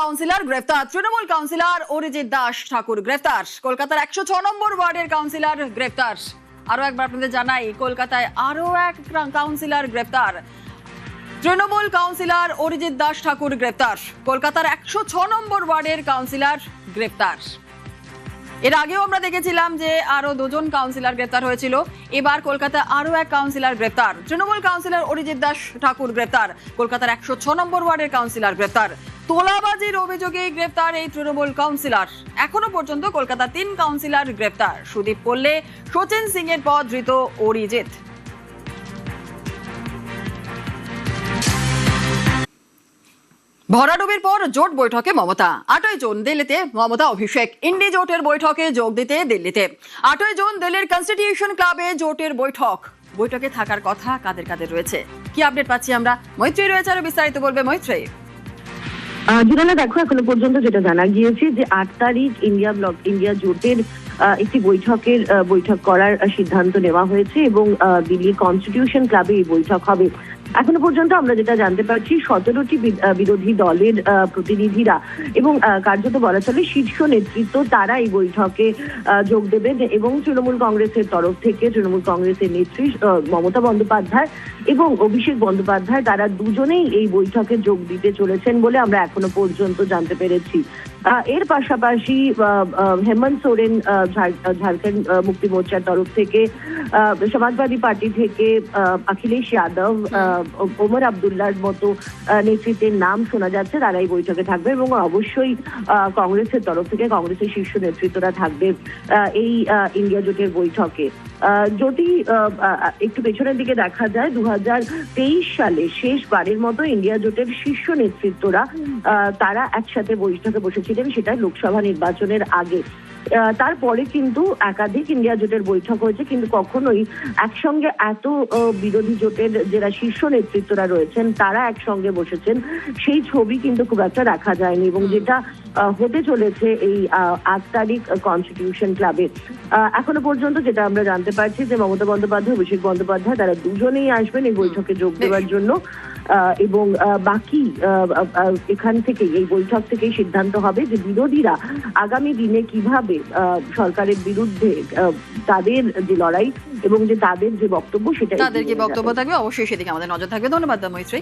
Councillor গ্রেফতার। Trinamool councillor Arijit Das ঠাকুর গ্রেফতার। কলকাতার 106 নম্বর ওয়ার্ডের কাউন্সিলর গ্রেফতার। আরো একবার আপনাদের জানাই, কলকাতায় আরো এক কাউন্সিলর গ্রেফতার। তৃণমূল কাউন্সিলর অরিজিৎ দাস ঠাকুর গ্রেফতার। কলকাতার 106 নম্বর ওয়ার্ডের কাউন্সিলর গ্রেফতার। এর আগেও আমরা দেখেছিলাম যে আরো দুজন কাউন্সিলর গ্রেফতার হয়েছিল। এবার কলকাতা আরো এক কাউন্সিলর গ্রেফতার। তৃণমূল কাউন্সিলর অরিজিৎ দাস ঠাকুর গ্রেফতার। কলকাতার 106 নম্বর ওয়ার্ডের কাউন্সিলর গ্রেফতার। তোলাবাজির অভিযোগে গ্রেফতার এই তৃণমূল কাউন্সিলর। এখনো পর্যন্ত কলকাতা 3 কাউন্সিলর গ্রেফতার। সুদীপ পল্লে, সচিন সিং এর পর ধৃত অরিজিৎ। ভরাডুবির পর জোট বৈঠকে মমতা। 8ই জুন দিল্লিতে মমতা অভিষেক। ইন্ডি জোটের বৈঠকে যোগ দিতে দিল্লিতে। 8ই জুন দিল্লির কনস্টিটিউশন ক্লাবে জোটের বৈঠকে থাকার কথা কাদের কাদের রয়েছে, কি আপডেট পাচ্ছি আমরা? মৈত্রী রয়েছে, আরো বিস্তারিত বলবে মৈত্রী। জুরানা, দেখো, এখনো পর্যন্ত যেটা জানা গিয়েছে যে 8 তারিখ ইন্ডিয়া জোটের একটি বৈঠক করার সিদ্ধান্ত নেওয়া হয়েছে এবং দিল্লির কনস্টিটিউশন ক্লাবে এই বৈঠক হবে। এখনো পর্যন্ত আমরা যেটা জানতে পারছি, 17টি বিরোধী দলের প্রতিনিধিরা এবং কার্যত বলা চলে শীর্ষ নেতৃত্ব তারা এই বৈঠকে যোগ দেবেন এবং তৃণমূল কংগ্রেসের তরফ থেকে তৃণমূল কংগ্রেসের নেত্রী মমতা বন্দ্যোপাধ্যায় এবং অভিষেক বন্দ্যোপাধ্যায় তারা দুজনেই এই বৈঠকে যোগ দিতে চলেছেন বলে আমরা এখনো পর্যন্ত জানতে পেরেছি। এর পাশাপাশি হেমন্ত সোরেন ঝাড়খণ্ড মুক্তি মোর্চার তরফ থেকে, সমাজবাদী পার্টি থেকে অখিলেশ যাদব, ওমর আবদুল্লাহর মতো নেতৃত্বের নাম শোনা যাচ্ছে, তারা এই বৈঠকে থাকবে এবং অবশ্যই কংগ্রেসের তরফ থেকে কংগ্রেসের শীর্ষ নেতৃত্বরা থাকবে এই ইন্ডিয়া জোটের বৈঠকে। যদি একটু পেছনের দিকে দেখা যায়, 2023 সালে শেষবারের মতো ইন্ডিয়া জোটের শীর্ষ নেতৃত্বরা তারা একসাথে বৈঠকে বসেছিলেন, সেটা লোকসভা নির্বাচনের আগে। তারপরে কিন্তু একাধিক ইন্ডিয়া জোটের বৈঠক হয়েছে, কিন্তু কখনোই একসঙ্গে এত বিরোধী জোটের যারা শীর্ষ নেতৃত্বরা রয়েছেন তারা একসঙ্গে বসেছেন সেই ছবি কিন্তু খুব একটা দেখা যায়নি এবং যেটা হতে চলেছে এই 8 তারিখ কনস্টিটিউশন ক্লাবে। এখনো পর্যন্ত যেটা আমরা জানতে পারছি যে মমতা বন্দ্যোপাধ্যায়, অভিষেক বন্দ্যোপাধ্যায় তারা দুজনেই আসবেন এই বৈঠকে যোগ দেওয়ার জন্য এবং বাকি এখান থেকে এই বৈঠক থেকেই সিদ্ধান্ত হবে যে বিরোধীরা আগামী দিনে কিভাবে সরকারের বিরুদ্ধে তাদের যে লড়াই এবং যে তাদের যে বক্তব্য সেটা তাদের কি বক্তব্য থাকবে, অবশ্যই সেদিকে আমাদের নজর থাকবে। ধন্যবাদ মৈত্রী।